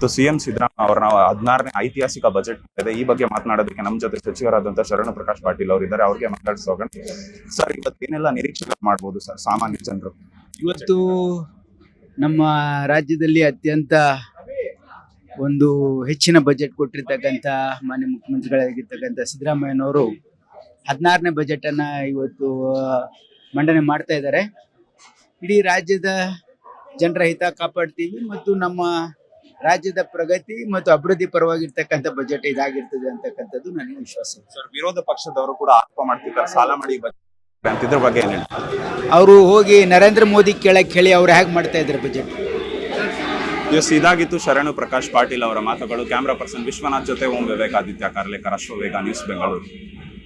CM Siddaramaiah ಅವರ 16ನೇ ಐತಿಹಾಸಿಕ budget ಇದೆ. ಈ ಬಗ್ಗೆ ಮಾತನಾಡೋದಕ್ಕೆ ನಮ್ಮ ಜೊತೆ ಸಚಿವರಾದಂತಹ ಶರಣ ಪ್ರಕಾಶ್ ಪಾಟೀಲ್ ಅವರು ಇದ್ದಾರೆ. ಅವ್ರಿಗೆ ಮಾತಾಡ್ಸೋಣ. ಸರ್, ಇವತ್ತೇನೆಲ್ಲ ನಿರೀಕ್ಷೆ ಮಾಡಬಹುದು ಸರ್ ಸಾಮಾನ್ಯ ಜನರು? ಇವತ್ತು ನಮ್ಮ ರಾಜ್ಯದಲ್ಲಿ ಅತ್ಯಂತ ಒಂದು ಹೆಚ್ಚಿನ ಬಜೆಟ್ ಕೊಟ್ಟಿರ್ತಕ್ಕಂಥ ಮಾನ್ಯ ಮುಖ್ಯಮಂತ್ರಿಗಳಾಗಿರ್ತಕ್ಕಂಥ ಸಿದ್ದರಾಮಯ್ಯನವರು 16ನೇ ಬಜೆಟನ್ನು ಇವತ್ತು ಮಂಡನೆ ಮಾಡ್ತಾ ಇದ್ದಾರೆ. ಇಡೀ ರಾಜ್ಯದ ಜನರ ಹಿತ ಕಾಪಾಡ್ತೀವಿ ಮತ್ತು ನಮ್ಮ ರಾಜ್ಯದ ಪ್ರಗತಿ ಮತ್ತು ಅಭಿವೃದ್ಧಿ ಪರವಾಗಿರ್ತಕ್ಕಂಥ ಬಜೆಟ್ ಇದಾಗಿರ್ತದೆ ಅಂತಕ್ಕಂಥದ್ದು ನನಗೆ ವಿಶ್ವಾಸ. ಸರ್, ವಿರೋಧ ಪಕ್ಷದವರು ಕೂಡ ಆರೋಪ ಮಾಡ್ತಿದ್ದಾರೆ ಸಾಲ ಮಾಡಿ ಬಜೆಟ್ ಅಂತ. ಇದ್ರ ಬಗ್ಗೆ ಏನು ಅವರು ಹೋಗಿ ನರೇಂದ್ರ ಮೋದಿ ಕೇಳಕ್ಕೆ ಹೇಳಿ ಅವ್ರು ಹೇಗೆ ಮಾಡ್ತಾ ಇದ್ದಾರೆ ಬಜೆಟ್. ಇದಾಗಿತ್ತು ಶರಣು ಪ್ರಕಾಶ್ ಪಾಟೀಲ್ ಅವರ ಮಾತುಗಳು. ಕ್ಯಾಮ್ರಾ ಪರ್ಸನ್ ವಿಶ್ವನಾಥ್ ಜೊತೆ ಓಂ ವಿವೇಕಾದಿತ್ಯ ಕಾರ್ಲೇಕರ್, ಅಶ್ವವೇಗ, ನ್ಯೂಸ್ ಬೆಂಗಳೂರು.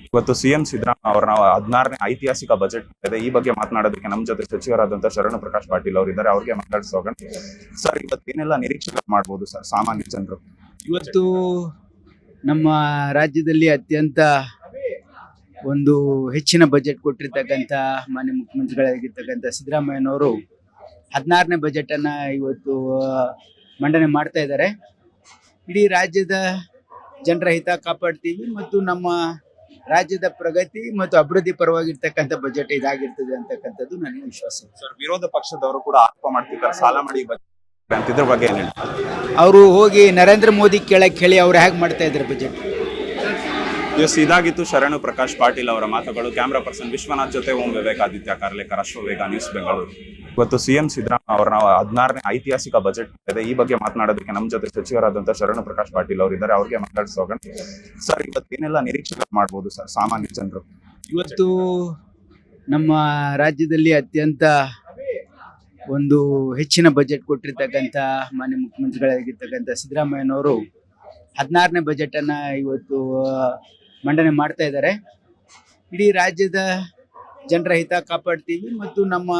ಇವತ್ತು ಸಿಎಂ ಸಿದ್ದರಾಮಯ್ಯ ಅವರ 16ನೇ ಐತಿಹಾಸಿಕ ಬಜೆಟ್ ಇದೆ. ಈ ಬಗ್ಗೆ ಮಾತನಾಡೋದಕ್ಕೆ ನಮ್ಮ ಜೊತೆ ಸಚಿವರಾದಂತಹ ಶರಣ ಪ್ರಕಾಶ್ ಪಾಟೀಲ್ ಅವರು ಇದ್ದಾರೆ. ಅವ್ರಿಗೆ ಮಾತಾಡ್ಸೋಣ. ಸರ್, ಇವತ್ತೇನೆಲ್ಲ ನಿರೀಕ್ಷೆ ಮಾಡಬಹುದು ಸರ್ ಸಾಮಾನ್ಯ ಜನರು? ಇವತ್ತು ನಮ್ಮ ರಾಜ್ಯದಲ್ಲಿ ಅತ್ಯಂತ ಒಂದು ಹೆಚ್ಚಿನ ಬಜೆಟ್ ಕೊಟ್ಟಿರ್ತಕ್ಕಂಥ ಮಾನ್ಯ ಮುಖ್ಯಮಂತ್ರಿಗಳಾಗಿರ್ತಕ್ಕಂಥ ಸಿದ್ದರಾಮಯ್ಯನವರು 16ನೇ ಬಜೆಟನ್ನು ಇವತ್ತು ಮಂಡನೆ ಮಾಡ್ತಾ ಇದ್ದಾರೆ. ಇಡೀ ರಾಜ್ಯದ ಜನರ ಹಿತ ಕಾಪಾಡ್ತೀವಿ ಮತ್ತು ನಮ್ಮ ರಾಜ್ಯದ ಪ್ರಗತಿ ಮತ್ತು ಅಭಿವೃದ್ಧಿ ಪರವಾಗಿರ್ತಕ್ಕಂಥ ಬಜೆಟ್ ಇದಾಗಿರ್ತದೆ ಅಂತಕ್ಕಂಥದ್ದು ನನಗೆ ವಿಶ್ವಾಸ. ಸರ್, ವಿರೋಧ ಪಕ್ಷದವರು ಕೂಡ ಆರೋಪ ಮಾಡ್ತಿದ್ದಾರೆ ಸಾಲ ಮಾಡಿ ಬಜೆಟ್ ಅಂತ. ಇದ್ರ ಬಗ್ಗೆ ಏನು ಅವರು ಹೋಗಿ ನರೇಂದ್ರ ಮೋದಿ ಕೇಳಕ್ಕೆ ಹೇಳಿ ಅವ್ರು ಹೇಗೆ ಮಾಡ್ತಾ ಇದ್ದಾರೆ ಬಜೆಟ್. ಇದಾಗಿತ್ತು ಶರಣು ಪ್ರಕಾಶ್ ಪಾಟೀಲ್ ಅವರ ಮಾತುಗಳು. ಕ್ಯಾಮ್ರಾ ಪರ್ಸನ್ ವಿಶ್ವನಾಥ್ ಜೊತೆ ಓಂ ವಿವೇಕಾದಿತ್ಯ ಕಾರ್ಲೇಕರ್, ಅಶ್ವವೇಗ, ನ್ಯೂಸ್ ಬೆಂಗಳೂರು. ಇವತ್ತು ಸಿಎಂ ಸಿದ್ದರಾಮಯ್ಯ ಅವರ 16ನೇ ಐತಿಹಾಸಿಕ ಬಜೆಟ್ ಇದೆ. ಈ ಬಗ್ಗೆ ಮಾತನಾಡೋದಕ್ಕೆ ನಮ್ಮ ಜೊತೆ ಸಚಿವರಾದಂತಹ ಶರಣ ಪ್ರಕಾಶ್ ಪಾಟೀಲ್ ಅವರು ಇದ್ದಾರೆ. ಅವ್ರಿಗೆ ಮಾತಾಡ್ಸೋಣ. ಸರ್, ಇವತ್ತೇನೆಲ್ಲ ನಿರೀಕ್ಷೆ ಮಾಡಬಹುದು ಸರ್ ಸಾಮಾನ್ಯ ಜನರು? ಇವತ್ತು ನಮ್ಮ ರಾಜ್ಯದಲ್ಲಿ ಅತ್ಯಂತ ಒಂದು ಹೆಚ್ಚಿನ ಬಜೆಟ್ ಕೊಟ್ಟಿರ್ತಕ್ಕಂಥ ಮಾನ್ಯ ಮುಖ್ಯಮಂತ್ರಿಗಳಾಗಿರ್ತಕ್ಕಂಥ ಸಿದ್ದರಾಮಯ್ಯನವರು 16ನೇ ಬಜೆಟನ್ನು ಇವತ್ತು ಮಂಡನೆ ಮಾಡ್ತಾ ಇದ್ದಾರೆ. ಇಡೀ ರಾಜ್ಯದ ಜನರ ಹಿತ ಕಾಪಾಡ್ತೀವಿ ಮತ್ತು ನಮ್ಮ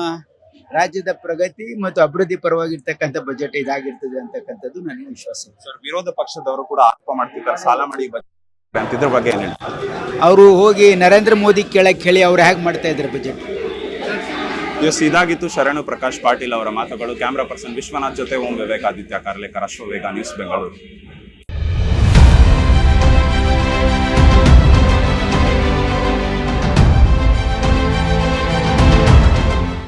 ರಾಜ್ಯದ ಪ್ರಗತಿ ಮತ್ತು ಅಭಿವೃದ್ಧಿ ಪರವಾಗಿರ್ತಕ್ಕಂಥ ಬಜೆಟ್ ಇದಾಗಿರ್ತದೆ ಅಂತಕ್ಕಂಥದ್ದು ನನಗೆ ವಿಶ್ವಾಸ. ಸರ್, ವಿರೋಧ ಪಕ್ಷದವರು ಕೂಡ ಆರೋಪ ಮಾಡ್ತಿದ್ದಾರೆ ಸಾಲ ಮಾಡಿ ಬಜೆಟ್ ಅಂತ. ಇದ್ರ ಬಗ್ಗೆ ಏನು ಅವರು ಹೋಗಿ ನರೇಂದ್ರ ಮೋದಿ ಕೇಳಕ್ಕೆ ಹೇಳಿ ಅವ್ರು ಹೇಗೆ ಮಾಡ್ತಾ ಇದ್ದಾರೆ ಬಜೆಟ್. ಇದಾಗಿತ್ತು ಶರಣು ಪ್ರಕಾಶ್ ಪಾಟೀಲ್ ಅವರ ಮಾತುಗಳು. ಕ್ಯಾಮ್ರಾ ಪರ್ಸನ್ ವಿಶ್ವನಾಥ್ ಜೊತೆ ಓಂ ವಿವೇಕಾದಿತ್ಯ ಕಾರ್ಲೇಕರ್, ಅಶ್ವವೇಗ, ನ್ಯೂಸ್ ಬೆಂಗಳೂರು.